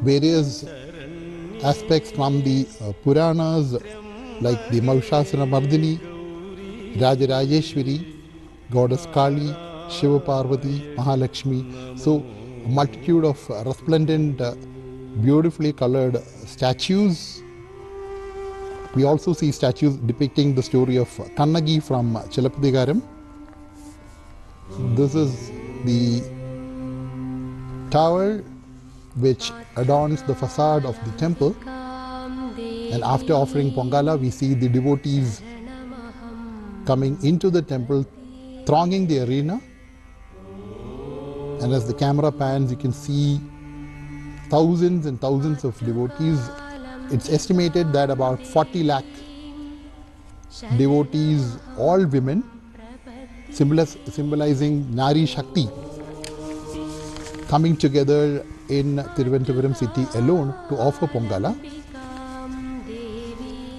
various aspects from the Puranas, like the Mahishasura Mardini, Rajarajeshwari, Goddess Kali, Shiva Parvati, Mahalakshmi. So a multitude of resplendent, beautifully colored statues. We also see statues depicting the story of Kannagi from Chilapadigaram. This is the tower which adorns the facade of the temple, and after offering Pongala we see the devotees coming into the temple, thronging the arena, and as the camera pans you can see thousands and thousands of devotees. It's estimated that about 40 lakh devotees, all women, symbolizing Nari Shakti, coming together in Thiruvananthapuram city alone to offer Pongala.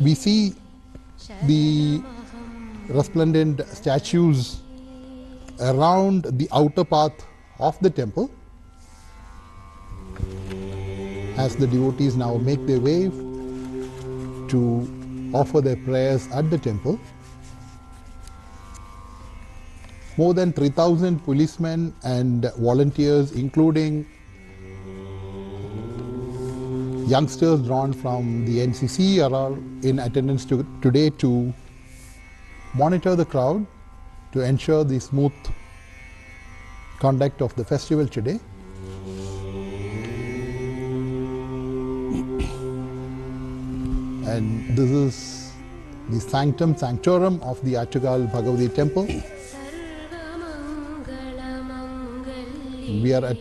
We see the resplendent statues around the outer path of the temple as the devotees now make their way to offer their prayers at the temple. More than 3,000 policemen and volunteers, including youngsters drawn from the NCC, are in attendance today to monitor the crowd to ensure the smooth conduct of the festival today. And this is the sanctum sanctorum of the Attukal Bhagavathy Temple. We are at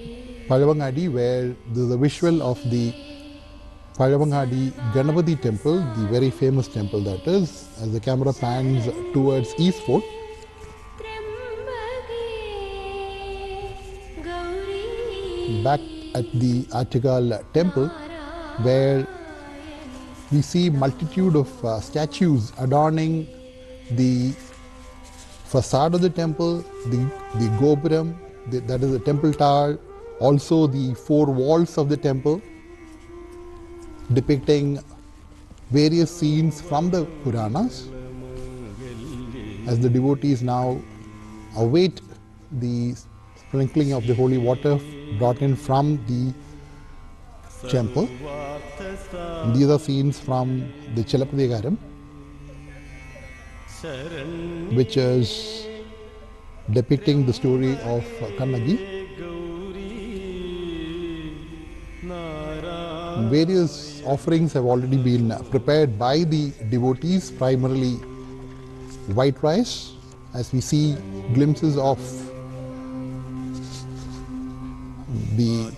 Palavangadi, where this is a visual of the Palavangadi Ganapati Temple, the very famous temple that is, as the camera pans towards East Fort. Back at the Attukal Temple, where we see multitude of statues adorning the facade of the temple, the Gopuram, that is the temple tower, also the four walls of the temple, depicting various scenes from the Puranas. As the devotees now await the sprinkling of the holy water brought in from the temple. And these are scenes from the Chilapadigaram, which is depicting the story of Kannagi. Various offerings have already been prepared by the devotees, primarily white rice, as we see glimpses of the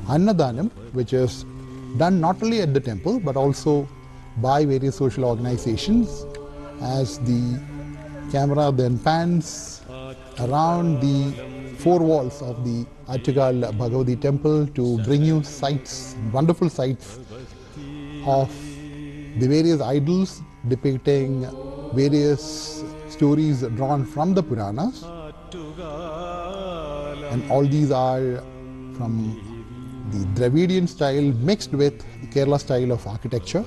Annadanam, which is done not only at the temple but also by various social organizations. As the camera then pans around the four walls of the Attukal Bhagavathy Temple to bring you sights, wonderful sights of the various idols depicting various stories drawn from the Puranas, and all these are from the Dravidian style mixed with the Kerala style of architecture.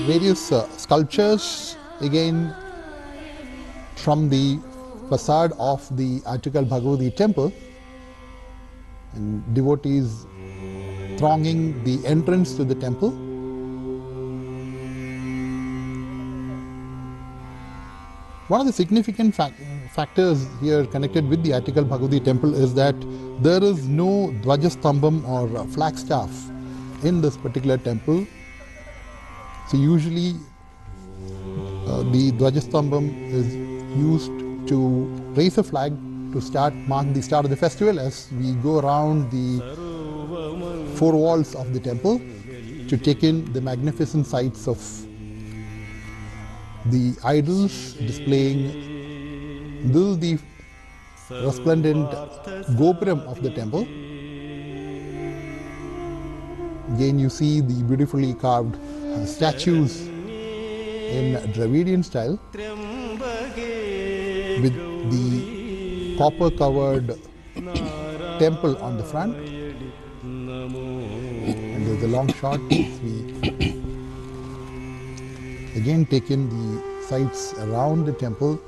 Various sculptures again from the facade of the Attukal Bhagavathy Temple, and devotees thronging the entrance to the temple. One of the significant factors here connected with the Attukal Bhagavathy Temple is that there is no Dvajastambham or flagstaff in this particular temple. So usually the Dvajastambham is used to raise a flag to mark the start of the festival as we go around the four walls of the temple to take in the magnificent sights of the idols displaying the resplendent gopuram of the temple. Again you see the beautifully carved statues in Dravidian style with the copper covered temple on the front, and there's a long shot as we again take in the sights around the temple,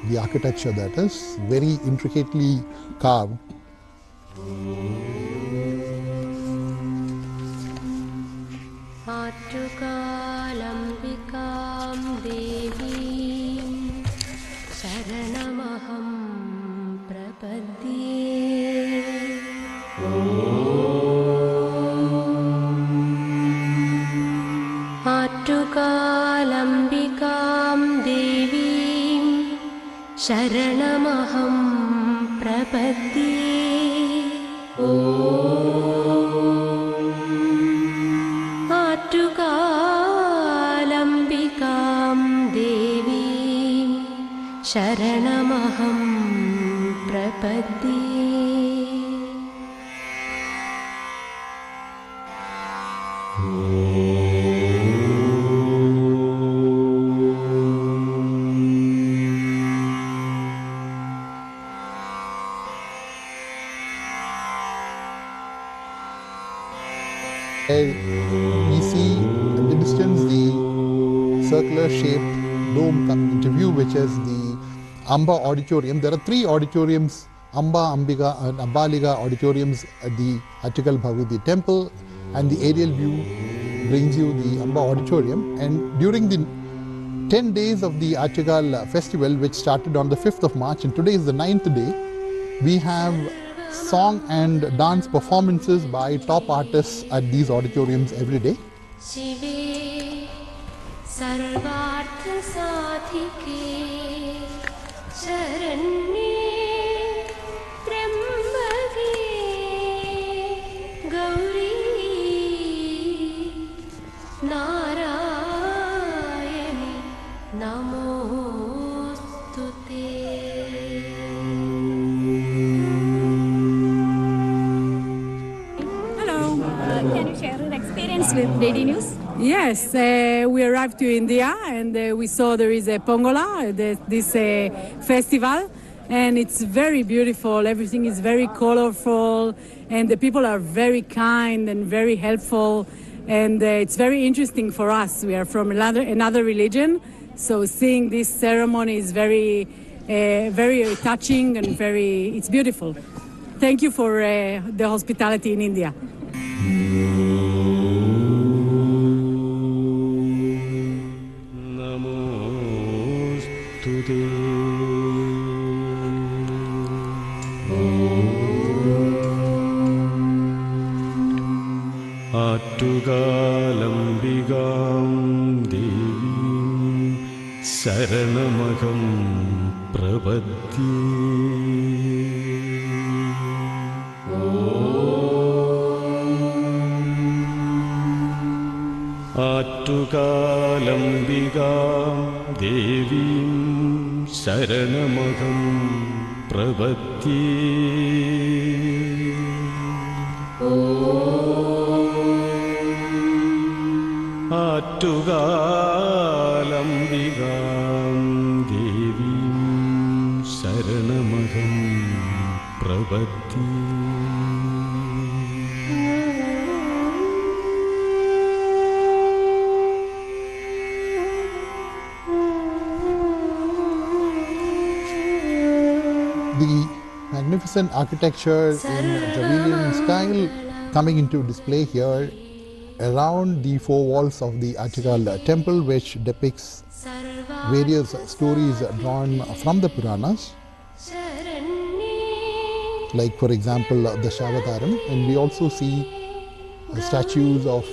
the architecture that is very intricately carved. Attukal Devim Sharanamaham Prapadye. Attukal Devim Sharanamaham Prapadye. Sharanamaham prapadye. We see in the distance the circular shaped dome coming into view, which is the Amba auditorium. There are three auditoriums, Amba, Ambika and Ambaliga auditoriums at the Attukal Bhagavathy Temple, and the aerial view brings you the Amba auditorium. And during the 10 days of the Attukal festival, which started on the 5th of March and today is the 9th day, we have song and dance performances by top artists at these auditoriums every day. Shive Sarvartha Sadhike Sharanye Trambake Gauri Narayani Namostute. Can you share your experience with DD News? Yes, we arrived to India and we saw there is a Pongola, this festival, and it's very beautiful. Everything is very colorful and the people are very kind and very helpful, and it's very interesting for us. We are from another religion, so seeing this ceremony is very touching and it's beautiful. Thank you for the hospitality in India. Attukalambigam Devim Sharanamaham Prapadye. Attukalambigam Devim Sharanamaham Prapadye. Attukalambigam Devim Sharanamaham Prapadye. The magnificent architecture in Dravidian style coming into display here around the four walls of the Attukal Temple, which depicts various stories drawn from the Puranas, like for example the Shavataram, and we also see statues of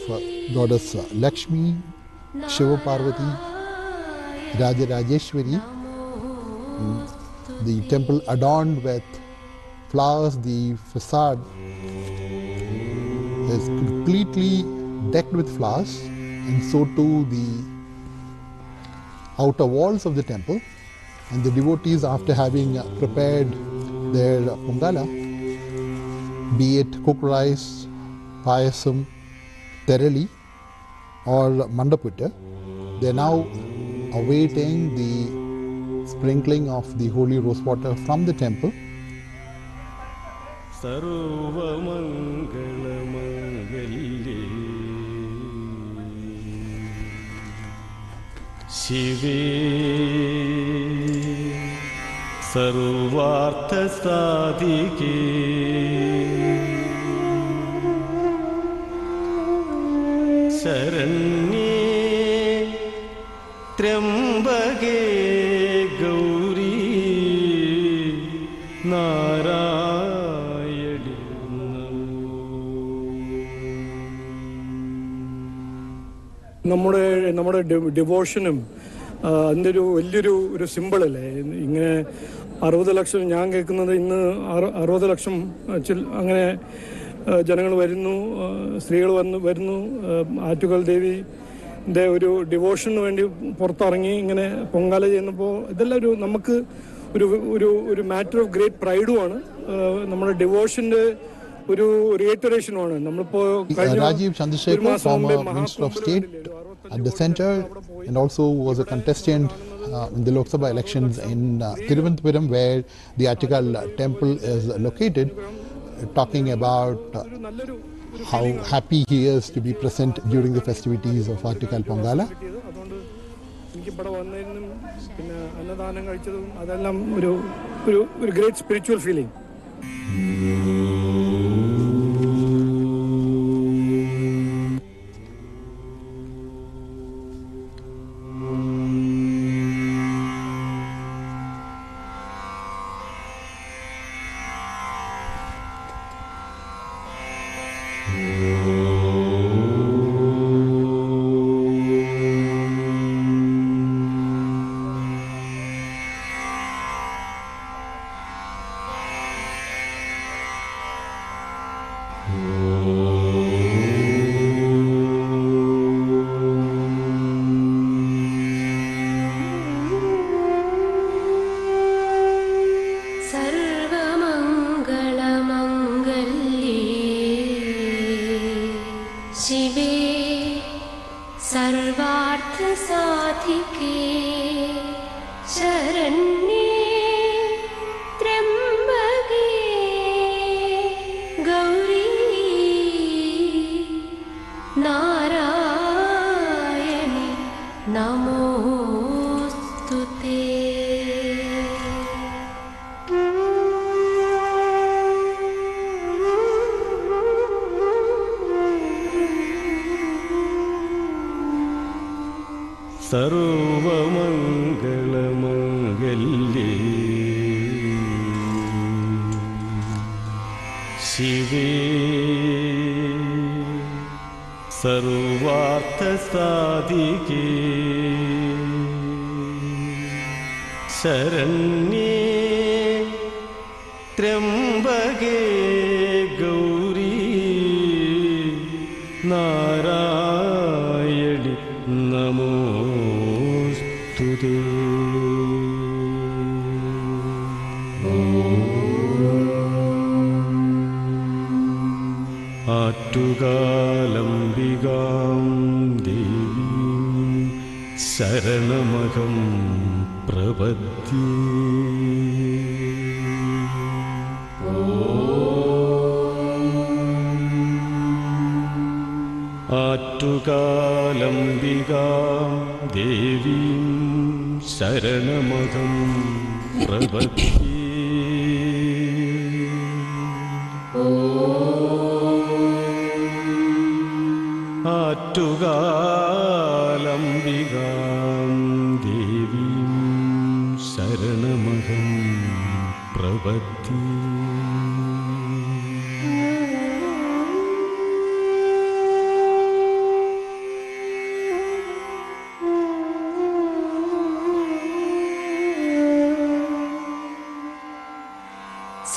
goddess Lakshmi, Shiva Parvati, Raja Rajeshwari. The temple adorned with flowers, the facade is completely decked with flowers, and so too the outer walls of the temple. And the devotees, after having prepared their Pongala, be it cooked rice, payasam, terali or mandaputta, they are now awaiting the sprinkling of the holy rose water from the temple. Shive Sarvartha Sadike Saranye Trambage Gauri Narayani. നമ്മുടെ ഡിവോഷനും അതിൻ്റെ വലിയൊരു സിമ്പിളല്ലേ. ഇങ്ങനെ 60 ലക്ഷം, ഞാൻ കേൾക്കുന്നത് ഇന്ന് 60 ലക്ഷം അങ്ങനെ ജനങ്ങൾ വരുന്നു, സ്ത്രീകൾ വരുന്നു. ആറ്റുകാൽ ദേവിൻ്റെ ഒരു ഡിവോഷന് വേണ്ടി പുറത്തിറങ്ങി ഇങ്ങനെ പൊങ്കാല ചെയ്യുന്നപ്പോൾ ഇതെല്ലാം നമുക്ക് ഒരു മാറ്റർ ഓഫ് ഗ്രേറ്റ് പ്രൈഡുമാണ്. നമ്മുടെ ഡിവോഷൻ്റെ ഒരു റിയേറ്ററേഷനുമാണ്. നമ്മളിപ്പോൾ Rajiv Chandrasekhar, former Minister of State at the center, and also was a contestant in the Lok Sabha elections in Thiruvananthapuram, where the Attukal Temple is located, talking about how happy he is to be present during the festivities of Attukal Pongala. ഇവിടെ വന്നതിനും പിന്നെ അന്നദാനം കഴിച്ചതും അതെല്ലാം ഒരു great spiritual feeling. സർവമംഗളമംഗല്യേ ശിവേ സർവാർത്ഥസാധികേ ശരണ്യേ ത്രയംബകേ ഗൗരീ Narayani നമോസ്തുതേ. ആറ്റുകാലംബികാം ദേവീം ശരണമഹം പ്രപദ്യേ. ആറ്റുകാലംബികാം ദേവീം ശരണമഹം പ്രപദ്യേ. ആറ്റുകാലംബികാം ദേവീം ശരണമഹം പ്രപദ്യേ.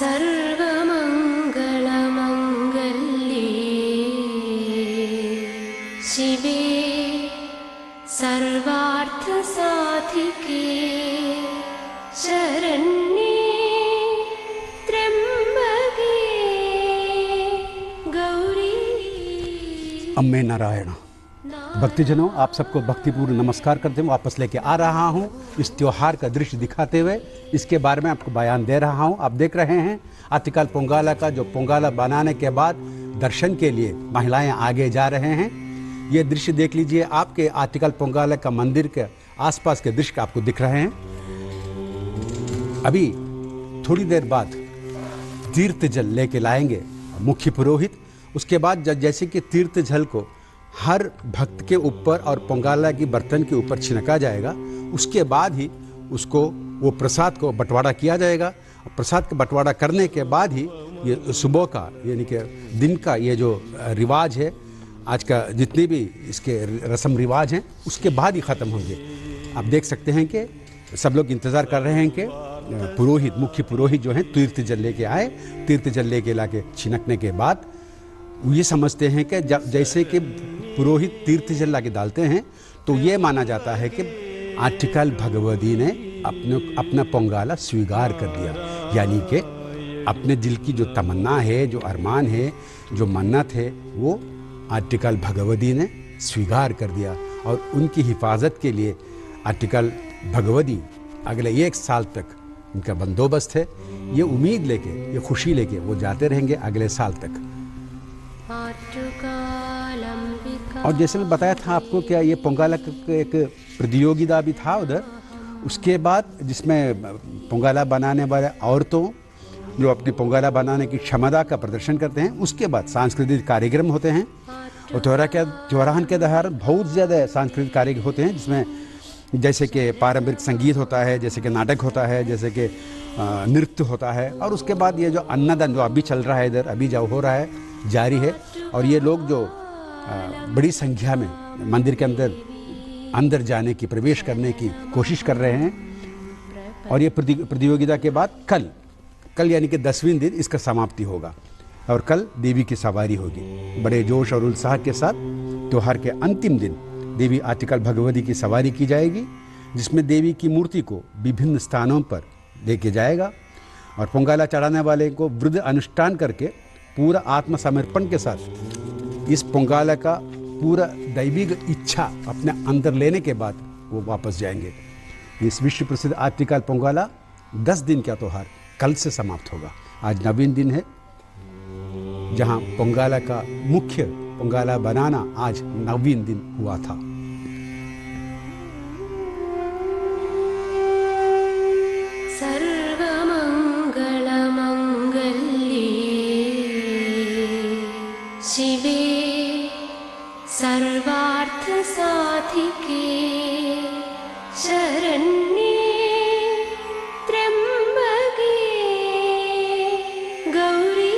सर्वमङ्गलमङ्गल्ये शिवे सर्वार्थसाधिके शरण्ये त्र्यम्बके गौरी। अम्मे नारायण। भक्तिजनों, आप सबको भक्तिपूर्ण नमस्कार करते हुए वापस लेके आ रहा हूँ इस त्योहार का दृश्य दिखाते हुए। इसके बारे में आपको बयान दे रहा हूँ। आप देख रहे हैं अत्तुकल पोंगाला का, जो पोंगाला बनाने के बाद दर्शन के लिए महिलाएं आगे जा रहे हैं। ये दृश्य देख लीजिए, आपके अत्तुकल पोंगाला का मंदिर के आसपास के दृश्य आपको दिख रहे हैं। अभी थोड़ी देर बाद तीर्थ जल लेके लाएंगे मुख्य पुरोहित। उसके बाद जैसे कि तीर्थ जल को हर भक्त के ऊपर और पोंगाला की बर्तन के ऊपर छिड़का जाएगा, उसके बाद ही उसको वो प्रसाद को बंटवारा किया जाएगा। प्रसाद का बंटवारा करने के बाद ही ये सुबह का यानी कि दिन का ये जो रिवाज है, आज का जितने भी इसके रस्म रिवाज हैं, उसके बाद ही ख़त्म होंगे। आप देख सकते हैं कि सब लोग इंतज़ार कर रहे हैं कि पुरोहित, मुख्य पुरोहित जो हैं तीर्थ जल लेके आए। तीर्थ जल लेके ला के छिड़कने के बाद ये समझते हैं कि जैसे कि पुरोहित तीर्थ जल लाके डालते हैं तो ये माना जाता है कि अत्तुकल भगवती ने अपना पोंगाला स्वीकार कर लिया। यानी कि अपने दिल की जो तमन्ना है, जो अरमान है, जो मन्नत है, वो अत्तुकल भगवती ने स्वीकार कर दिया। और उनकी हिफाजत के लिए अत्तुकल भगवती अगले 1 साल तक उनका बंदोबस्त है। ये उम्मीद लेके, ये खुशी लेके वो जाते रहेंगे अगले साल तक। और जैसे मैं बताया था आपको, क्या ये पोंगाला का एक प्रतियोगिता भी था उधर। उसके बाद जिसमें पोंगाला बनाने वाले औरतों जो अपनी पोंगाला बनाने की क्षमता का प्रदर्शन करते हैं, उसके बाद सांस्कृतिक कार्यक्रम होते हैं। और त्योहार के दौरान बहुत ज़्यादा सांस्कृतिक कार्यक्रम होते हैं, जिसमें जैसे कि पारंपरिक संगीत होता है, जैसे कि नाटक होता है, जैसे कि नृत्य होता है। और उसके बाद ये जो अन्नदान जो अभी चल रहा है इधर, अभी जो हो रहा है, जारी है। और ये लोग जो बड़ी संख्या में मंदिर के अंदर जाने की, प्रवेश करने की कोशिश कर रहे हैं। और ये प्रतियोगिता के बाद कल यानी कि 10वें दिन इसका समाप्ति होगा। और कल देवी की सवारी होगी। बड़े जोश और उत्साह के साथ त्योहार के अंतिम दिन देवी अत्तुकल भगवती की सवारी की जाएगी, जिसमें देवी की मूर्ति को विभिन्न स्थानों पर लेके जाएगा। और पोंगाला चढ़ाने वाले को वृद्ध अनुष्ठान करके पूरा आत्मसमर्पण के साथ इस पोंगाला का पूरा दैविक इच्छा अपने अंदर लेने के बाद वो वापस जाएंगे। इस विश्व प्रसिद्ध अत्तुकल पोंगाला 10 दिन का त्यौहार कल से समाप्त होगा। आज 9वें दिन है, जहां पोंगाला का मुख्य पोंगाला बनाना आज 9वें दिन हुआ था। शिवे सर्वार्थसाधिके शरण्ये त्र्यम्बके गौरी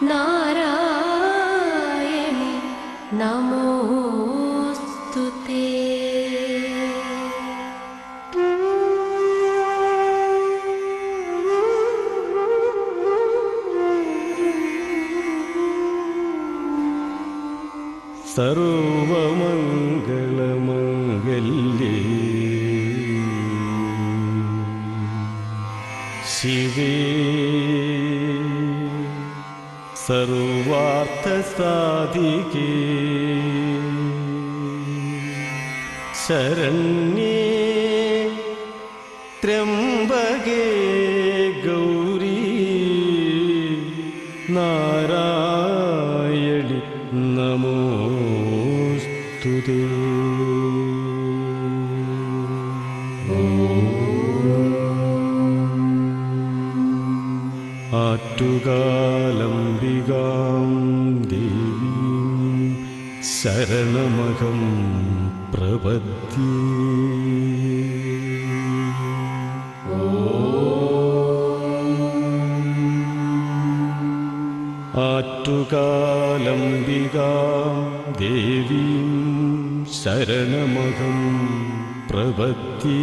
नारायणि नमोस्तुते। सर्वमङ्गलमङ्गल्ये शिवे सर्वार्थसाधिके शरण्ये त्र्यम्बके गौरी नारायणि नमोस्तुते। अट्टुकालम्बिकां देवीं शरणमहं प्रपद्ये। अट्टुकालम्बिकां देवीं शरणमहं प्रपद्ये।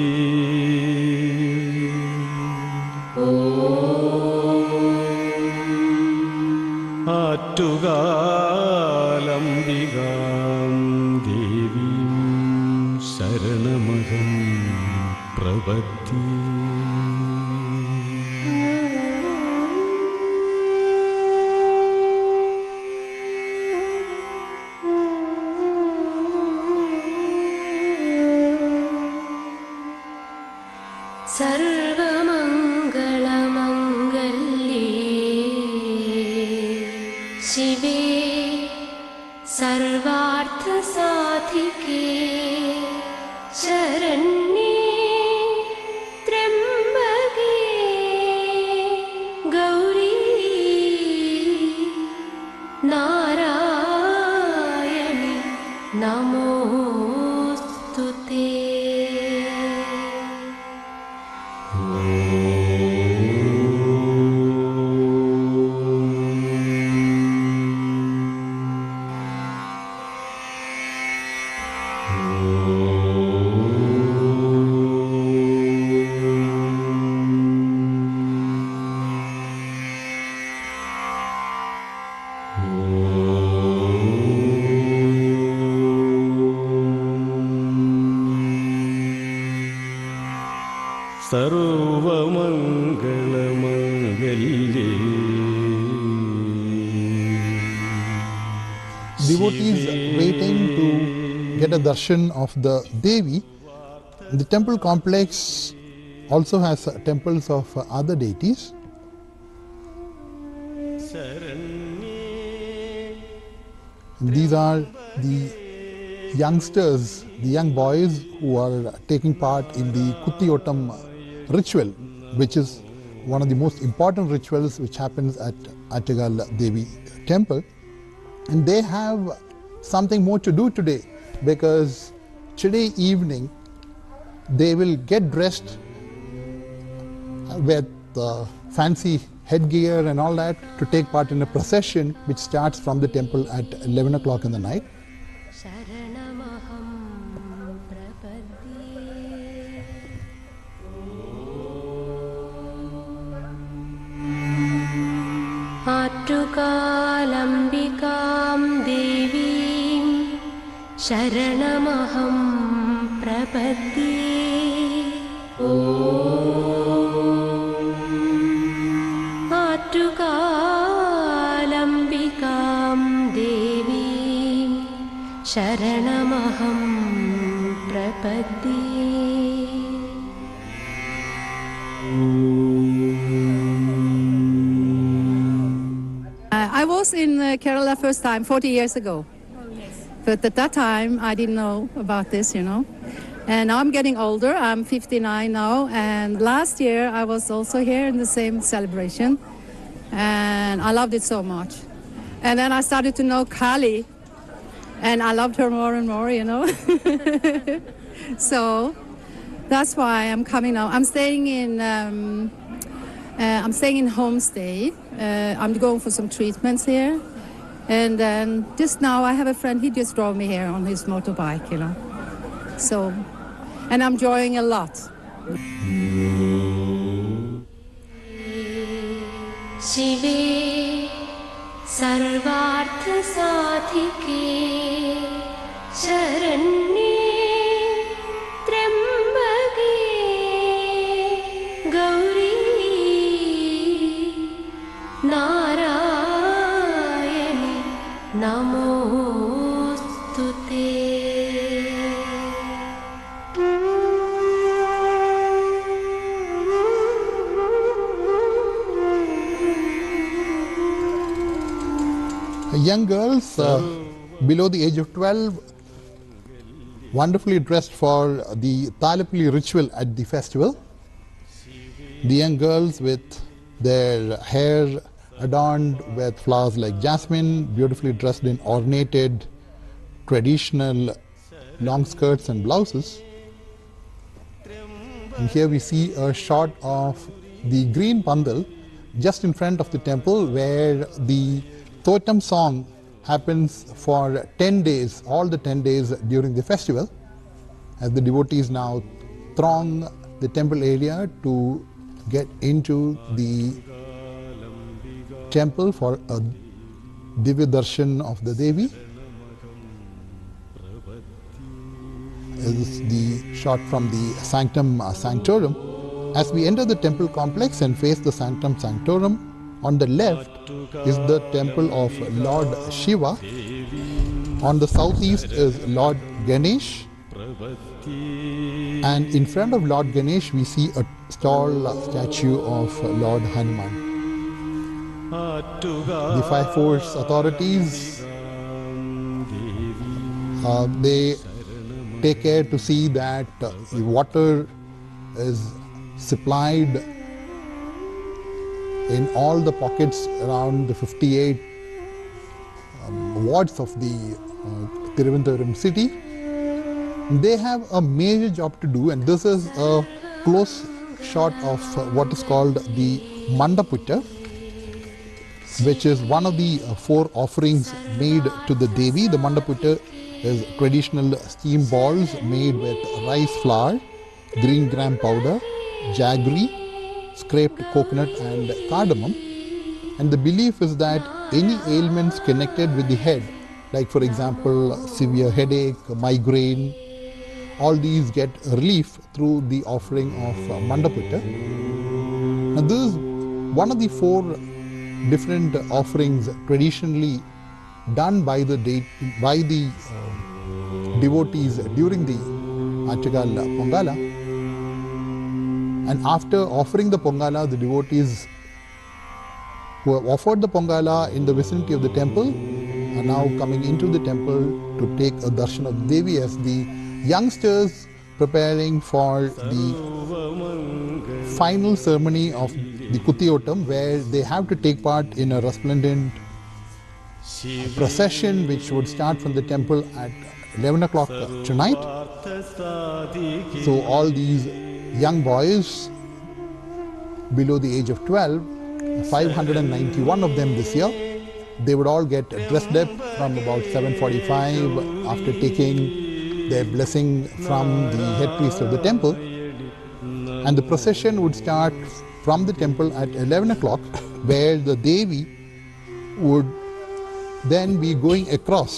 ആറ്റുകാലംബികാം ദേവീം ശരണമഹം പ്രപദ്യേ. സർവമംഗളമംഗല്യേ ശിവേ സർവാർത്ഥസാധികേ ശരണ്യേ ത്രയംബകേ ഗൗരീ നാരായണി നമോസ്തുതേ. സർവമംഗളമംഗല്യേ. Devotees waiting to get a darshan of the Devi. The temple complex also has temples of other deities. These are the youngsters, the young boys who are taking part in the Kuttiyottam ritual, which is one of the most important rituals which happens at Attukal Devi Temple. And they have something more to do today, because today evening they will get dressed with fancy headgear and all that to take part in a procession which starts from the temple at 11 o'clock in the night. ശരണമഹം പ്രപദ്യേ. ആറ്റുകാലംബികാം ദേവീം ശരണമഹം പ്രപദ്യേ. ആറ്റുകാലംബികാം ദേവീം ശരണമഹം പ്രപദ്യേ. I was in Kerala first time 40 years ago. Oh, yes. But at that time, I didn't know about this, you know. And now I'm getting older. I'm 59 now. And last year, I was also here in the same celebration. And I loved it so much. And then I started to know Kali. And I loved her more and more, you know. So that's why I'm coming now. I'm staying in homestay. I'm going for some treatments here. And then just now I have a friend, he just drove me here on his motorbike, you know. So, and I'm enjoying a lot. ശിവേ സർവാർത്ഥസാധികേ ശരണ്യേ ത്രയംബകേ ഗൗരീ Narayani നമോസ്തുതേ. Young girls below the age of 12, wonderfully dressed for the Talapuli ritual at the festival. The young girls with their hair adorned with flowers like jasmine, beautifully dressed in ornated traditional long skirts and blouses. And here we see a shot of the green pandal just in front of the temple, where the Totem song happens for 10 days, all the 10 days during the festival, as the devotees now throng the temple area to get into the temple for a Divya Darshan of the Devi. This is the shot from the Sanctum Sanctorum. As we enter the temple complex and face the Sanctum Sanctorum, on the left is the temple of Lord Shiva. On the southeast is Lord Ganesh. And in front of Lord Ganesh we see a tall statue of Lord Hanuman. The five force authorities, they take care to see that the water is supplied in all the pockets around the 58 wards of the Thiruvananthapuram city. They have a major job to do, and this is a close shot of what is called the Mandaputta, which is one of the four offerings made to the Devi. The Mandaputta is traditional steam balls made with rice flour, green gram powder, jaggery, scraped coconut and cardamom. And the belief is that any ailments connected with the head, like for example severe headache, migraine, all these get relief through the offering of Mandaputta. Now this is one of the four different offerings traditionally done by the devotees during the Attukal Pongala. And after offering the Pongala, the devotees who have offered the Pongala in the vicinity of the temple are now coming into the temple to take a darshan of Devi, as the youngsters preparing for the final ceremony of the Kutiyotam, where they have to take part in a resplendent procession which would start from the temple at 11 o'clock tonight. So all these young boys below the age of 12, 591 of them this year, they would all get dressed up from about 7:45 after taking their blessing from the head priest of the temple. And the procession would start from the temple at 11 o'clock, where the Devi would then be going across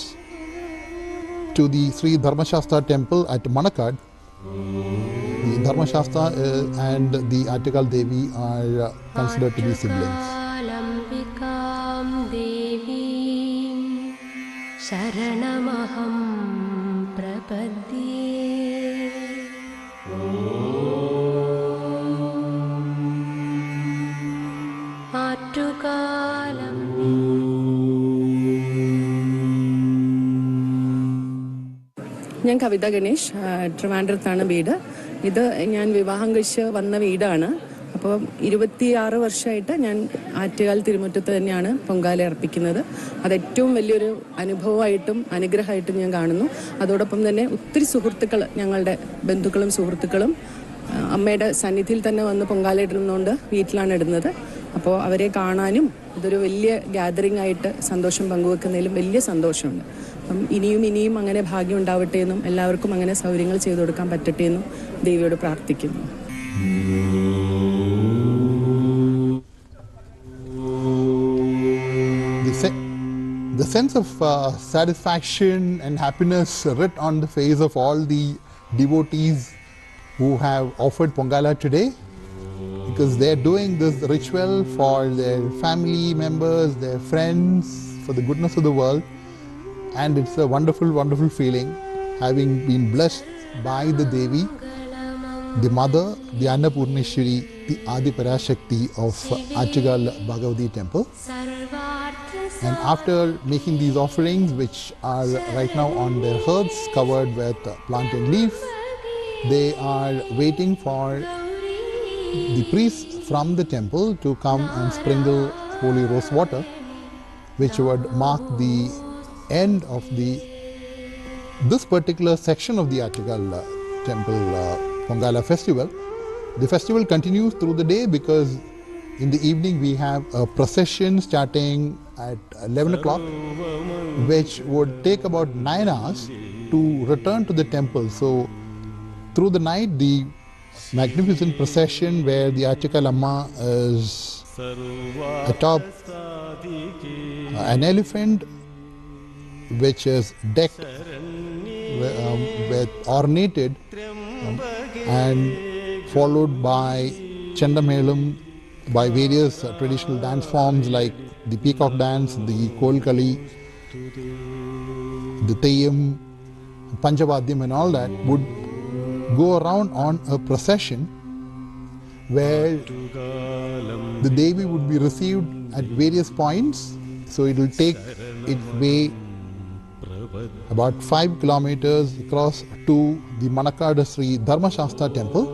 to the Sri Dharmashastra temple at Manakad. The Dharmashastra and the Attukal Devi are considered to be siblings. Sharanamaham prapadye. Attukalam. ഞാൻ കവിത ഗണേഷ്, ട്രിവാൻഡ്രത്താണ് വീട്. ഇത് ഞാൻ വിവാഹം കഴിച്ച് വന്ന വീടാണ്. അപ്പോൾ 26 വർഷമായിട്ട് ഞാൻ ആറ്റുകാൽ തിരുമുറ്റത്ത് തന്നെയാണ് പൊങ്കാല അർപ്പിക്കുന്നത്. അത് ഏറ്റവും വലിയൊരു അനുഭവമായിട്ടും അനുഗ്രഹമായിട്ടും ഞാൻ കാണുന്നു. അതോടൊപ്പം തന്നെ ഒത്തിരി സുഹൃത്തുക്കൾ, ഞങ്ങളുടെ ബന്ധുക്കളും സുഹൃത്തുക്കളും അമ്മയുടെ സന്നിധിയിൽ തന്നെ വന്ന് പൊങ്കാല ഇടുന്നതുകൊണ്ട് വീട്ടിലാണ് ഇടുന്നത്. അപ്പോൾ അവരെ കാണാനും ഇതൊരു വലിയ ഗ്യാതറിംഗ് ആയിട്ട് സന്തോഷം പങ്കുവെക്കുന്നതിലും വലിയ സന്തോഷമുണ്ട്. അപ്പം ഇനിയും അങ്ങനെ ഭാഗ്യം ഉണ്ടാവട്ടെ എന്നും എല്ലാവർക്കും അങ്ങനെ സൗകര്യങ്ങൾ ചെയ്തു കൊടുക്കാൻ പറ്റട്ടെ എന്നും ദേവിയോട് പ്രാർത്ഥിക്കുന്നു. The sense of satisfaction and happiness writ on the face of all the devotees who have offered Pongala today, because they are doing this ritual for their family members, their friends, for the goodness of the world. And it's a wonderful, wonderful feeling, having been blessed by the Devi, the mother, the Annapurneshwari, the Adi Parashakti of Attukal Bhagavathy Temple. And after making these offerings, which are right now on their hearths covered with plantain leaf, they are waiting for the priests from the temple to come and sprinkle holy rose water, which would mark the end of this particular section of the Attukal Temple Pongala festival. The festival continues through the day, because in the evening we have a procession starting at 11 o'clock, which would take about 9 hours to return to the temple. So through the night, the magnificent procession where the Attukal Amma is atop an elephant which is decked with ornated and followed by Chandamelam, by various traditional dance forms like the peacock dance, the kolkali, the Teyyam, Panchavadyam and all that, would go around on a procession where the Devi would be received at various points. So it will take its way about 5 kilometers across to the Manakada Sri Dharmashastra temple.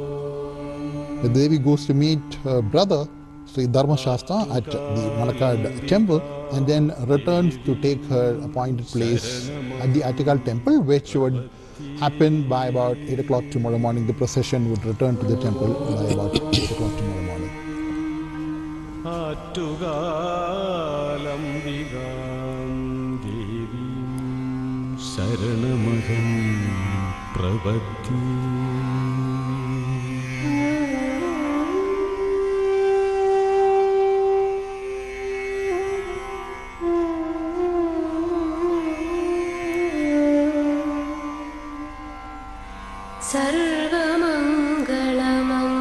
The Devi goes to meet her brother Sri Dharmashastra at the Manakad temple and then returns to take her appointed place at the Attukal temple, which would happen by about 8 o'clock tomorrow morning. The procession would return to the temple by about 8 o'clock tomorrow morning. Saranamaham Prabhati.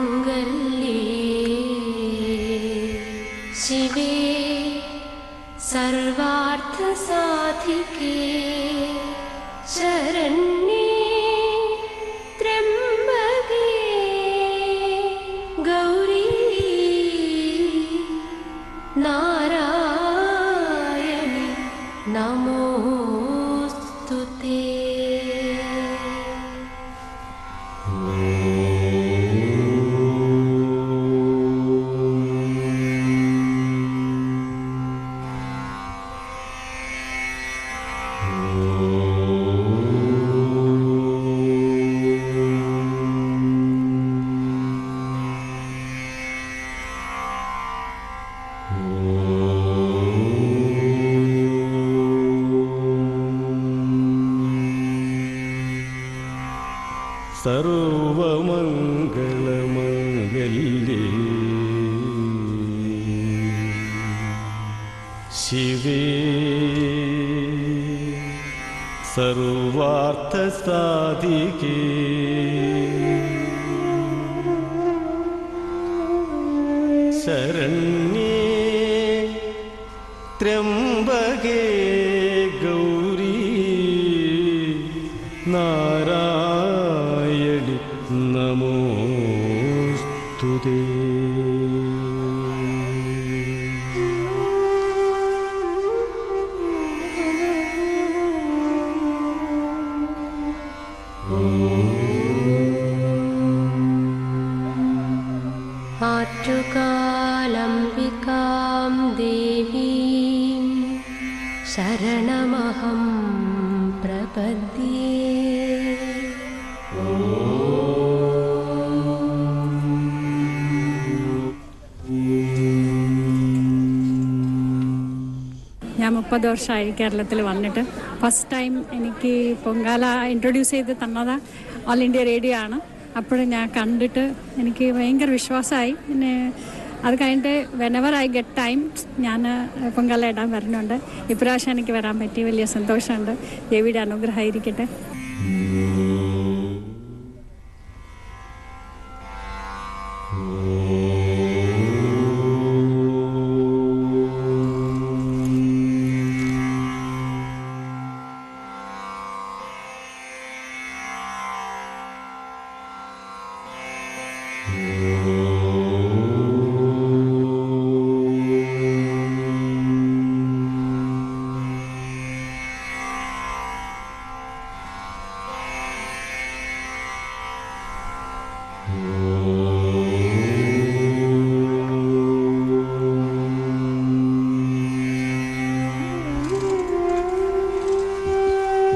सर्वमङ्गलमङ्गल्ये शिवे सर्वार्थसाधिके शरण्ये त्र्यम्बके गौरी नारायणि नमोस्तुते. സർവമംഗളമംഗല്യേ ശിവേ സർവാർത്ഥസാധികേ ശരണ്യേ ത്രയംബകേ ഗൗരീ നാരായണി നമോസ്തുതേ. ആറ്റുകാലംബികാം ദേവീം ശരണമഹം പ്രപദ്യേ. ഞാൻ 30 വർഷമായി കേരളത്തിൽ വന്നിട്ട്. ഫസ്റ്റ് ടൈം എനിക്ക് പൊങ്കാല ഇൻട്രൊഡ്യൂസ് ചെയ്ത് തന്നത് ഓൾ ഇന്ത്യ റേഡിയോ ആണ്. അപ്പോഴും ഞാൻ കണ്ടിട്ട് എനിക്ക് ഭയങ്കര വിശ്വാസമായി. പിന്നെ അത് കഴിഞ്ഞിട്ട് വെനെവർ ഐ ഗെറ്റ് ടൈം ഞാൻ പൊങ്കാല ഇടാൻ വരുന്നുണ്ട്. ഇപ്രാവശ്യം എനിക്ക് വരാൻ പറ്റി, വലിയ സന്തോഷമുണ്ട്. ദേവിയുടെ അനുഗ്രഹമായിരിക്കട്ടെ.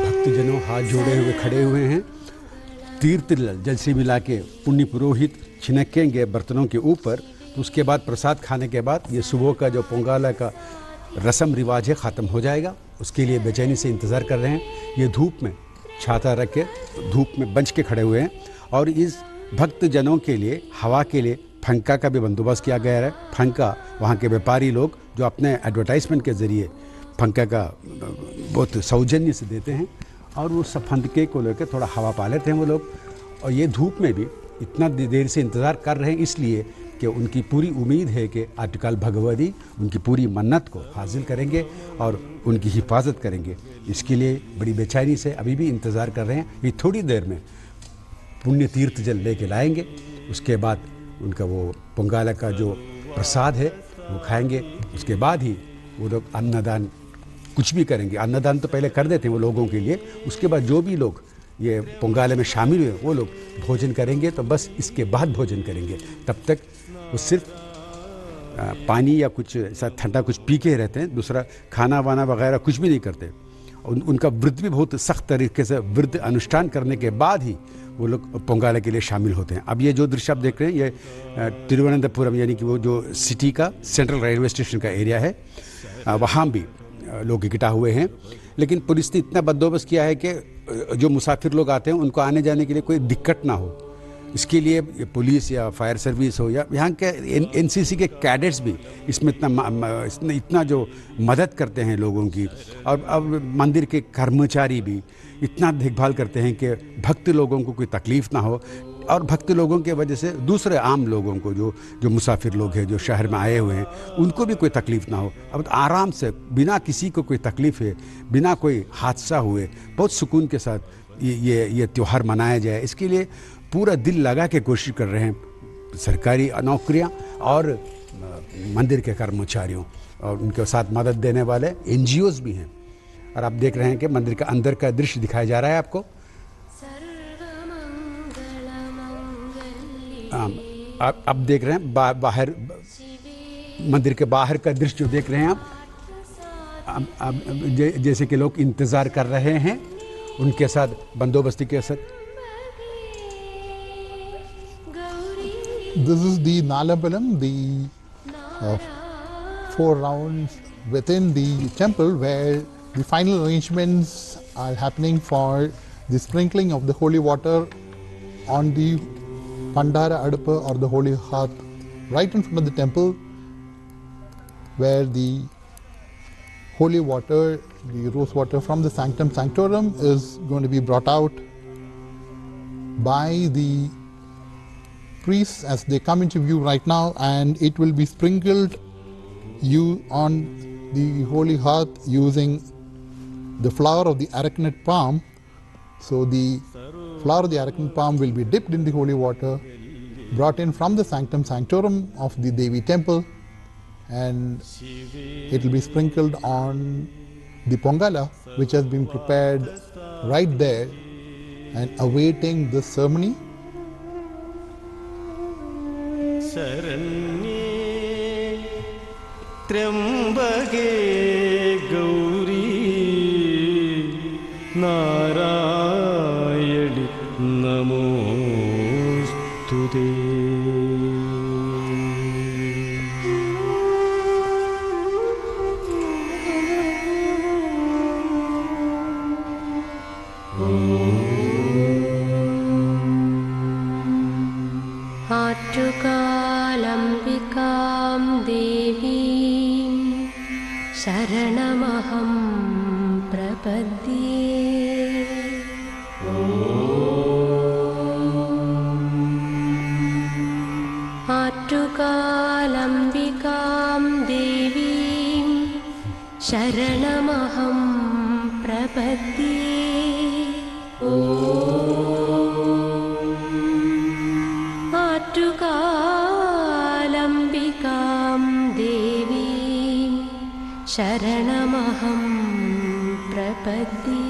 भक्तजनों हाथ जोड़े हुए खड़े हुए हैं. तीर्थ जल से मिला के पुण्य पुरोहित छिनकेंगे बर्तनों के ऊपर. तो उसके बाद प्रसाद खाने के बाद ये सुबह का जो पोंगाला का रस्म रिवाज है ख़त्म हो जाएगा. उसके लिए बेचैनी से इंतज़ार कर रहे हैं. ये धूप में छाता रख के धूप में बंच के खड़े हुए हैं. और इस भक्तजनों के लिए हवा के लिए फंका का भी बंदोबस्त किया गया है. फंका वहाँ के व्यापारी लोग जो अपने एडवर्टाइजमेंट के ज़रिए पंखा का बहुत सौजन्य से देते हैं और वो सब फंदके को लेकर थोड़ा हवा पा लेते हैं वो लोग। और ये धूप में भी इतना देर से इंतज़ार कर रहे हैं इसलिए कि उनकी पूरी उम्मीद है कि अट्टुकल भगवती उनकी पूरी मन्नत को हासिल करेंगे और उनकी हिफाजत करेंगे। इसके लिए बड़ी बेचैनी से अभी भी इंतज़ार कर रहे हैं। ये थोड़ी देर में पुण्य तीर्थ जल लेके लाएंगे, उसके बाद उनका वो पोंगाला का जो प्रसाद है वो खाएंगे। उसके बाद ही वो लोग अन्नदान कुछ भी करेंगे। अन्नदान तो पहले कर देते हैं वो लोगों के लिए, उसके बाद जो भी लोग ये पोंगाले में शामिल हुए वो लोग भोजन करेंगे। तो बस इसके बाद भोजन करेंगे, तब तक वो सिर्फ पानी या कुछ ऐसा ठंडा कुछ पी के रहते हैं, दूसरा खाना वाना वगैरह कुछ भी नहीं करते। उनका व्रत भी बहुत सख्त तरीके से व्रत अनुष्ठान करने के बाद ही वो लोग पोंगाला के लिए शामिल होते हैं। अब ये जो दृश्य आप देख रहे हैं ये तिरुवनंतपुरम यानी कि वो जो सिटी का सेंट्रल रेलवे स्टेशन का एरिया है, वहाँ भी लोग इकट्ठा हुए हैं। लेकिन पुलिस ने इतना बंदोबस्त किया है कि जो मुसाफिर लोग आते हैं उनको आने जाने के लिए कोई दिक्कत ना हो, इसके लिए पुलिस या फायर सर्विस हो या यहाँ के एनसीसी के कैडेट्स भी इसमें इतना जो मदद करते हैं लोगों की। और अब मंदिर के कर्मचारी भी इतना देखभाल करते हैं कि भक्त लोगों को कोई तकलीफ़ ना हो और भक्त लोगों के वजह से दूसरे आम लोगों को जो मुसाफिर लोग हैं जो शहर में आए हुए हैं उनको भी कोई तकलीफ़ ना हो। अब तो आराम से बिना किसी को कोई तकलीफ़ है, बिना कोई हादसा हुए बहुत सुकून के साथ ये त्यौहार मनाया जाए। इसके लिए पूरा दिल लगा के कोशिश कर रहे हैं सरकारी नौकरियां और मंदिर के कर्मचारियों और उनके साथ मदद देने वाले एनजीओज़ भी हैं। और आप देख रहे हैं कि मंदिर का अंदर का दृश्य दिखाया जा रहा है आपको। आप देख रहे हैं बाहर मंदिर के बाहर का दृश्य जो देख रहे हैं आप जैसे कि लोग इंतज़ार कर रहे हैं उनके साथ बंदोबस्ती के साथ। This is the Nalapalam, the 4 rounds within the temple where the final arrangements are happening for the sprinkling of the holy water on the Pandara Adapa or the holy hearth right in front of the temple, where the holy water, the rose water from the sanctum sanctorum is going to be brought out by the priests as they come into view right now, and it will be sprinkled on the holy hearth using the flower of the arachidid palm. So the flower of the arachidid palm will be dipped in the holy water, brought in from the sanctum sanctorum of the Devi temple, and it will be sprinkled on the Pongala which has been prepared right there and awaiting this ceremony. शरण्ये त्र्यंबके गौरी नारायणि नमोस्तुते। आट्टुकालम्बिकां देवीं शरणमहं प्रपद्ये। आट्टुकालम्बिकां देवीं शरणमहं प्रपद्ये। आट्टुकालम्बिकां देवीं शरणमहं प्रपद्ये।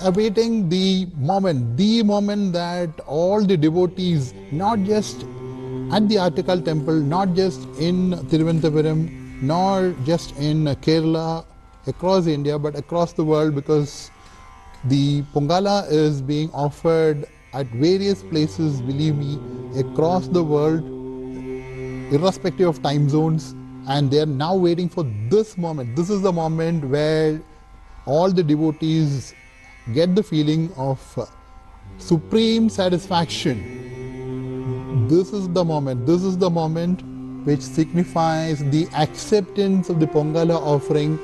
awaiting the moment that all the devotees, not just at the Attukal Temple, not just in Thiruvananthapuram, nor just in Kerala, across India, but across the world, because the Pongala is being offered at various places, believe me, across the world, irrespective of time zones, and they are now waiting for this moment. This is the moment where all the devotees get the feeling of supreme satisfaction. This is the moment which signifies the acceptance of the Pongala offering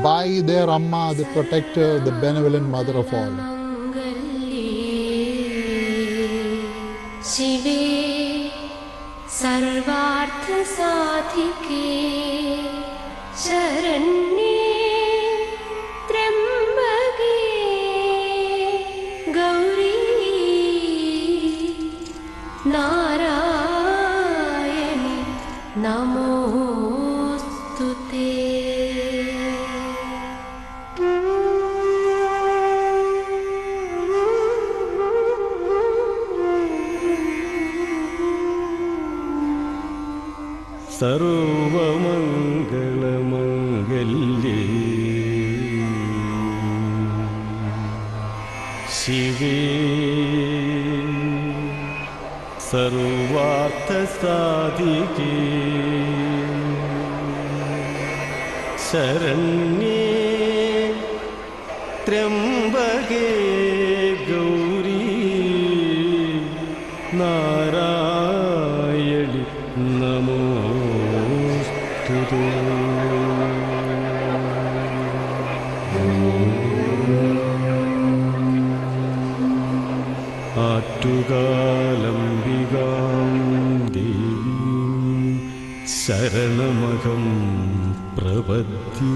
by their Amma, the protector, the benevolent mother of all. Shive Sarvartha Sadhike Sharanye Trambage Gauri Narayani Namostute. സർവമംഗളമംഗല്യേ ശിവേ സർവാർത്ഥസാധികേ ശരണ്യേ ത്രയംബകേ ഗൗരീ Narayani നമോസ്തുതേ. ആറ്റുകാലംബികാം ദേവീം ശരണമഹം പ്രപദ്യേ.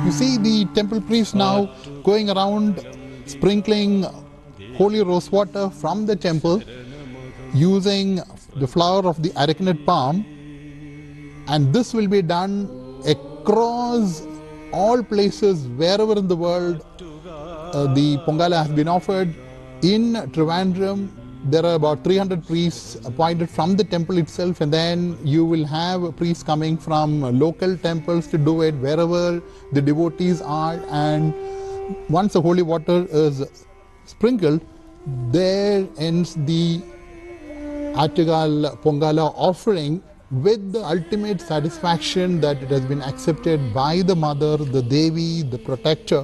You see the temple priests now going around sprinkling holy rose water from the temple using the flower of the arecanut palm, and this will be done across all places wherever in the world the Pongala has been offered. In Trivandrum there are about 300 priests appointed from the temple itself, and then you will have priests coming from local temples to do it wherever the devotees are. And once the holy water is sprinkled, there ends the Attukal Pongala offering with the ultimate satisfaction that it has been accepted by the mother, the Devi, the protector,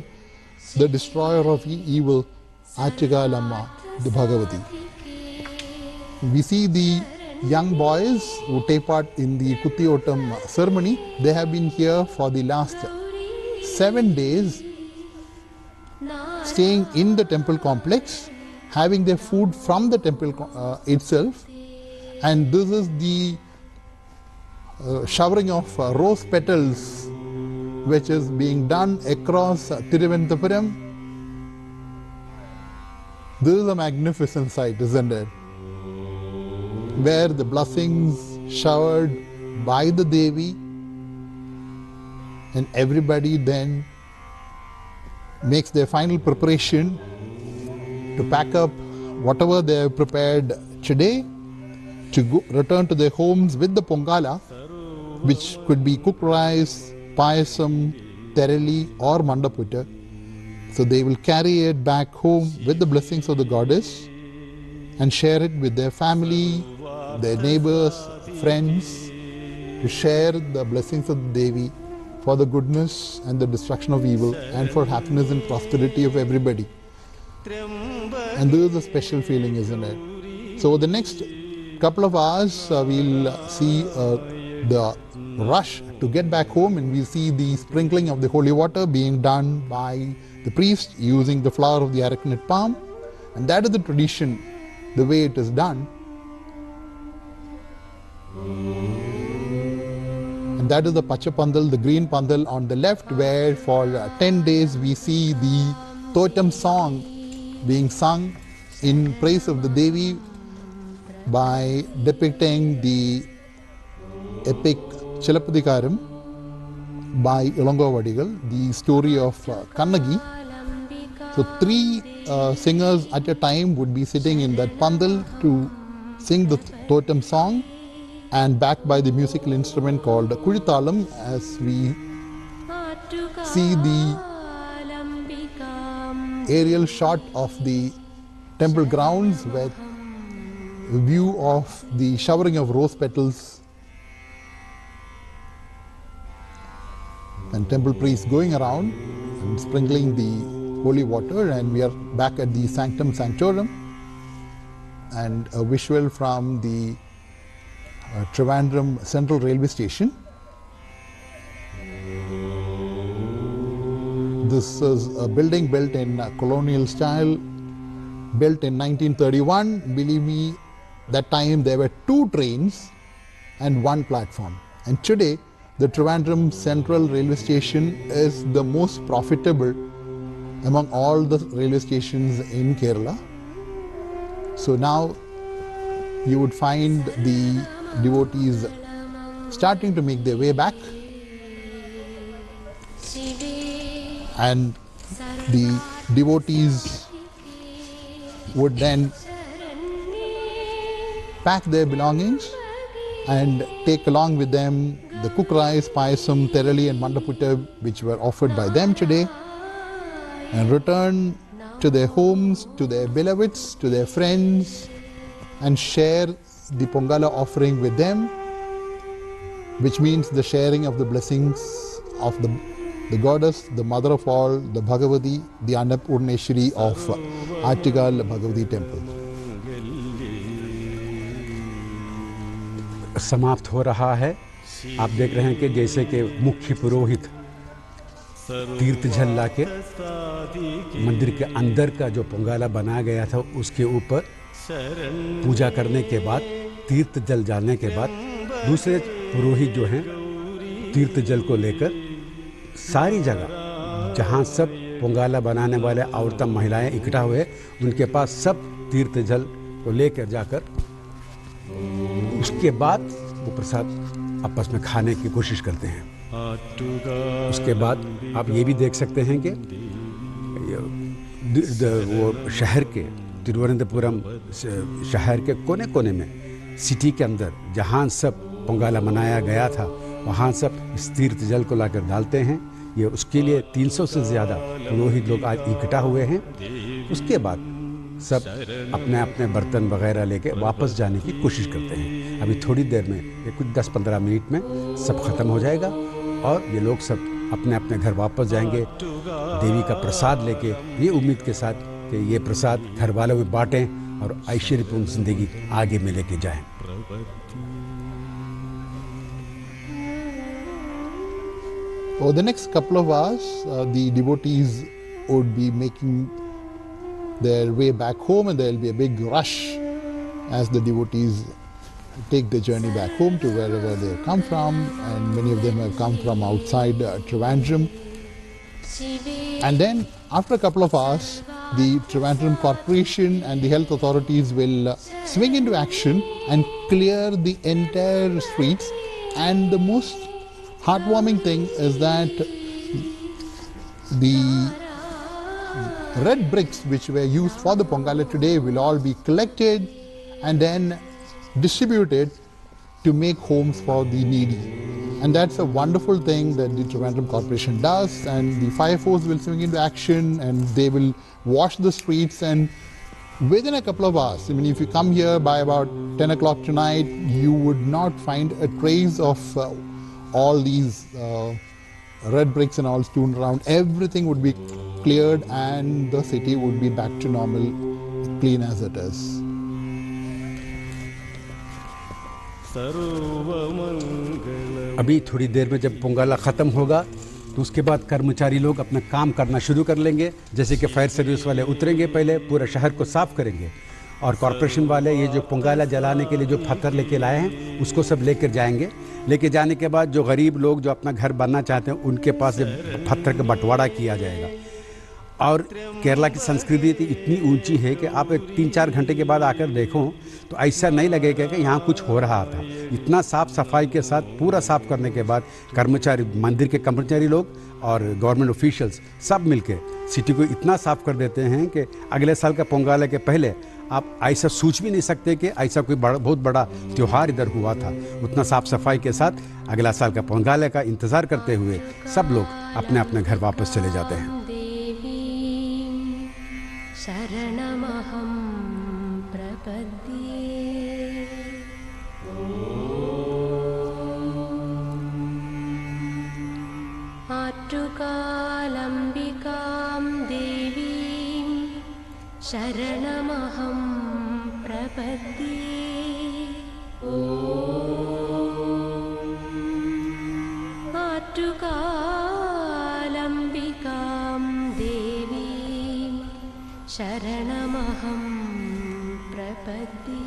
the destroyer of evil, Attukal Amma, the Bhagavathi. We see the young boys who take part in the Kuttiotam ceremony. They have been here for the last 7 days, staying in the temple complex, having their food from the temple itself, and this is the showering of rose petals which is being done across Thiruvananthapuram. This is a magnificent sight, isn't it? Where the blessings showered by the Devi, and everybody then makes their final preparation to pack up whatever they have prepared today to return to their homes with the Pongala, which could be cooked rice, payasam, tereli or mandaputta. So they will carry it back home with the blessings of the goddess and share it with their family, their neighbors, friends, to share the blessings of the Devi for the goodness and the destruction of evil and for happiness and prosperity of everybody. And this is a special feeling, isn't it? So the next couple of hours we'll see the rush to get back home, and we'll see the sprinkling of the holy water being done by the priest using the flower of the arecanut palm, and that is the tradition, the way it is done. And that is the Pacha Pandal, the green Pandal on the left, where for 10 days we see the Totem song being sung in praise of the Devi by depicting the epic Chilapadikaram by Ilangovadigal, the story of Kannagi. So 3 singers at a time would be sitting in that pandal to sing the totem song, and backed by the musical instrument called Kulithalam, as we see the aerial shot of the temple grounds with a view of the showering of rose petals and temple priests going around and sprinkling the holy water, and we are back at the Sanctum Sanctorum, and a visual from the Trivandrum Central Railway Station. This is a building built in colonial style, built in 1931. Believe me, that time there were 2 trains and 1 platform. And today, the Trivandrum Central Railway Station is the most profitable among all the railway stations in Kerala. So now you would find the devotees starting to make their way back, and the devotees would then pack their belongings and take along with them the cooked rice, payasam, terali and mandaputta which were offered by them today, and return to their homes, to their beloveds, to their friends, and share the Pongala offering with them, which means the sharing of the blessings of the goddess, the mother of all, the Bhagavathi, the Annapurneshwari of Attukal Bhagavathy Temple. समाप्त हो रहा है। आप देख रहे हैं कि जैसे कि मुख्य पुरोहित तीर्थ जल लाके मंदिर के अंदर का जो पोंगाला बनाया गया था उसके ऊपर पूजा करने के बाद, तीर्थ जल डालने के बाद दूसरे पुरोहित जो हैं तीर्थ जल को लेकर सारी जगह जहाँ सब पोंगाला बनाने वाले औरतें महिलाएं इकट्ठा हुए उनके पास सब तीर्थ जल को लेकर जाकर उसके बाद वो प्रसाद आपस में खाने की कोशिश करते हैं। उसके बाद आप ये भी देख सकते हैं कि वो शहर के तिरुवनंतपुरम शहर के कोने कोने में सिटी के अंदर जहाँ सब पोंगाला मनाया गया था वहाँ सब इस तीर्थ जल को लाकर डालते हैं। ये उसके लिए 300 से ज़्यादा पुरोहित लोग आज इकट्ठा हुए हैं। उसके बाद सब अपने अपने बर्तन वगैरह लेके वापस जाने की कोशिश करते हैं। अभी थोड़ी देर में कुछ 10-15 मिनट में सब खत्म हो जाएगा और ये लोग सब अपने अपने घर वापस जाएंगे देवी का प्रसाद लेके, ये उम्मीद के साथ कि ये प्रसाद घर वालों में बांटें और ऐश्वर्यपूर्ण जिंदगी आगे में लेके जाएं। For the next couple of hours, the devotees would be making their way back home, and there will be a big rush as the devotees take the journey back home to wherever they have come from, and many of them have come from outside Trivandrum. And then after a couple of hours, the Trivandrum Corporation and the health authorities will swing into action and clear the entire streets. And the most heartwarming thing is that the red bricks which were used for the Pongala today will all be collected and then distributed to make homes for the needy. And that's a wonderful thing that the Trivandrum Corporation does, and the fire force will swing into action and they will wash the streets, and within a couple of hours, I mean, if you come here by about 10 o'clock tonight, you would not find a trace of all these red bricks and all strewn around. Everything would be cleared and the city would be back to normal, clean as it is. अभी थोड़ी देर में जब पोंगाला ख़त्म होगा तो उसके बाद कर्मचारी लोग अपना काम करना शुरू कर लेंगे। जैसे कि फायर सर्विस वाले उतरेंगे, पहले पूरा शहर को साफ़ करेंगे, और कॉरपोरेशन वाले ये जो पोंगाला जलाने के लिए जो पत्थर लेके लाए हैं उसको सब लेकर जाएंगे। लेके जाने के बाद जो गरीब लोग जो अपना घर बनना चाहते हैं उनके पास पत्थर का बंटवारा किया जाएगा। और केरला की संस्कृति इतनी ऊंची है कि आप 3-4 घंटे के बाद आकर देखो तो ऐसा नहीं लगेगा कि यहाँ कुछ हो रहा था। इतना साफ सफाई के साथ पूरा साफ करने के बाद कर्मचारी, मंदिर के कर्मचारी लोग और गवर्नमेंट ऑफिशियल्स सब मिलके सिटी को इतना साफ कर देते हैं कि अगले साल का पोंगाले के पहले आप ऐसा सोच भी नहीं सकते कि ऐसा कोई बहुत बड़ा त्यौहार इधर हुआ था। उतना साफ सफाई के साथ अगला साल का पोंगाले का इंतज़ार करते हुए सब लोग अपने अपने घर वापस चले जाते हैं। शरणमहं प्रपद्ये। आट्टुकालम्बिकां देवीं शरणमहं प्रपद्ये। आट्टुकालम्बिकां देवीं शरणमहं प्रपद्ये।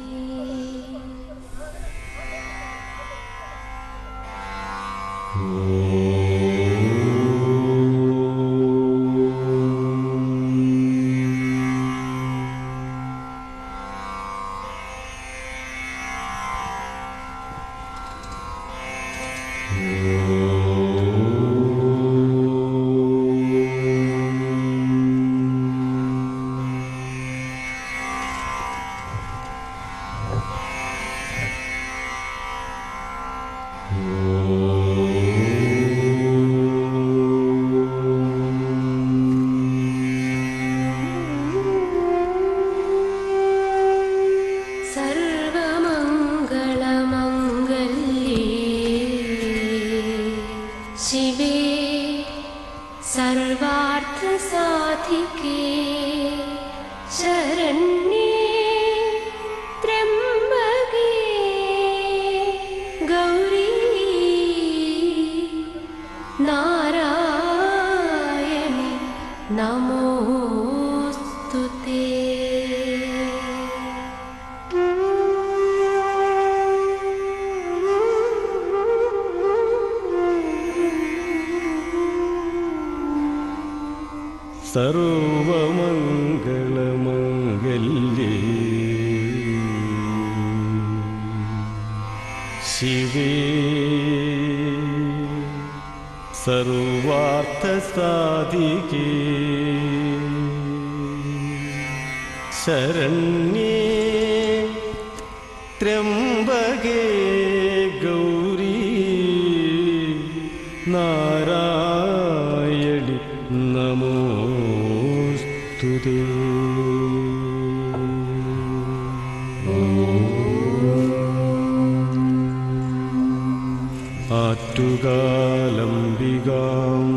सर्वमङ्गलमङ्गल्ये शिवे सर्वार्थसाधिके शरण्ये त्र्यम्बके गौरी नारायणि नमोस्तुते। You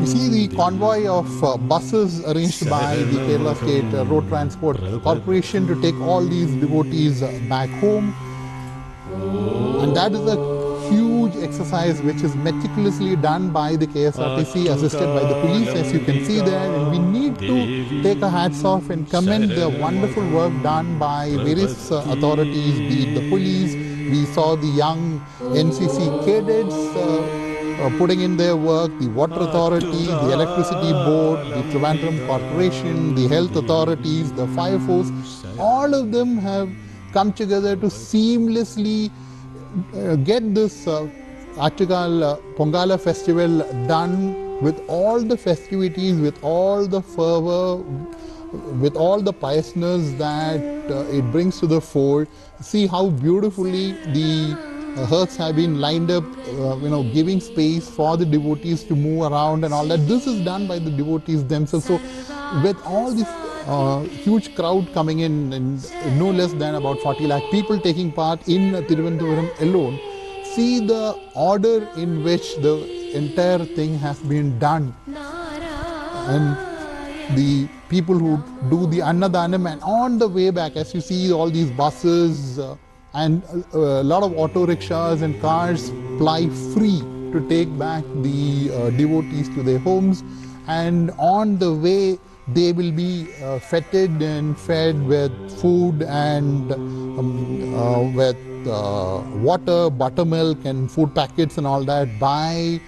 see the convoy of buses arranged by the Kerala State Road Transport Corporation to take all these devotees back home, and that is a huge exercise which is meticulously done by the KSRTC assisted by the police, as you can see there, and we need to take our hats off and commend the wonderful work done by various authorities, be it the police. We saw the young NCC cadets putting in their work, the water authority, the electricity board, the Thiruvananthapuram corporation, the health authorities, the fire force, all of them have come together to seamlessly get this Attukal Pongala festival done with all the festivities, with all the fervor, with all the piousness that it brings to the fore. See how beautifully the hearths have been lined up, giving space for the devotees to move around and all that. This is done by the devotees themselves. So with all this huge crowd coming in, and no less than about 40 lakh people taking part in Thiruvananthapuram alone, see the order in which the entire thing has been done. And the people who do the Annadanam, and on the way back, as you see all these buses and a lot of auto rickshaws and cars ply free to take back the devotees to their homes, and on the way they will be feted and fed with food and with water, buttermilk and food packets and all that by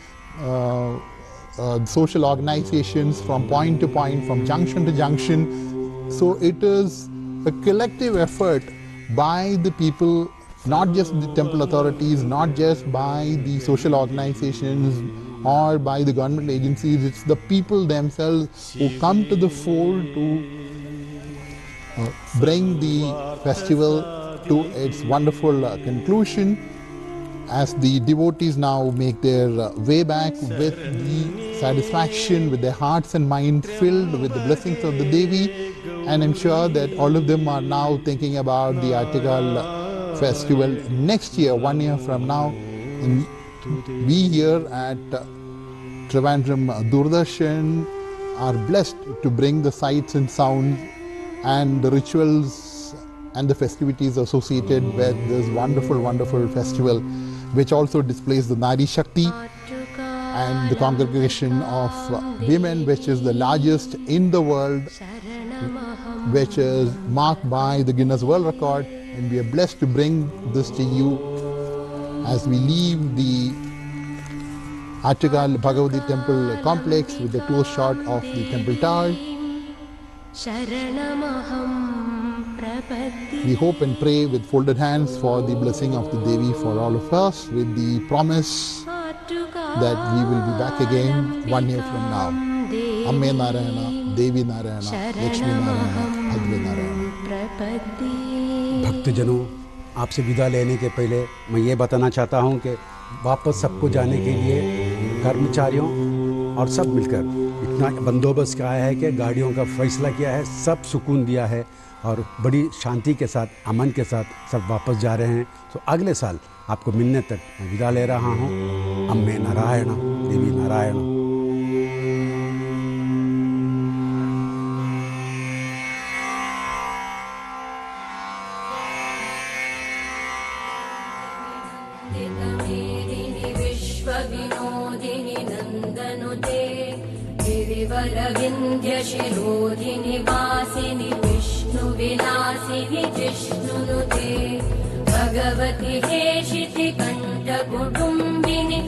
social organizations from point to point, from junction to junction. So it is a collective effort by the people, not just the temple authorities, not just by the social organizations or by the government agencies. It's the people themselves who come to the fold to bring the festival to its wonderful conclusion, as the devotees now make their way back with the satisfaction, with their hearts and minds filled with the blessings of the Devi. And I'm sure that all of them are now thinking about the Attukal festival next year, 1 year from now. And we here at Thiruvananthapuram Doordarshan are blessed to bring the sights and sounds and the rituals and the festivities associated with this wonderful, wonderful festival, which also displays the Nari Shakti and the congregation of women, which is the largest in the world, which is marked by the Guinness World Record. And we are blessed to bring this to you as we leave the Attukal Bhagavathy Temple complex with a close shot of the temple tower. We hope and pray with folded hands for the blessing of the Devi for all of us, with the promise that we will be back again 1 year from now. Amme Narayana, Devi Narayana, Lakshmi Narayana, Adve Narayana. भक्तजनों, आपसे विदा लेने के पहले मैं ये बताना चाहता हूँ कि वापस सबको जाने के लिए कर्मचारियों और सब मिलकर इतना बंदोबस्त किया है कि गाड़ियों का फैसला किया है, सब सुकून दिया है और बड़ी शांति के साथ, अमन के साथ सब वापस जा रहे हैं। तो अगले साल आपको मिलने तक मैं विदा ले रहा हूँ। अम्मे नारायण, देवी नारायण। विश्वविनोदिनि नन्दनुते गिरिवरविन्ध्यशिरोधिनि वासिनि विष्णुविलासिनि जिष्णुनुते भगवति हेशिति कण्ठकुटुम्बिनि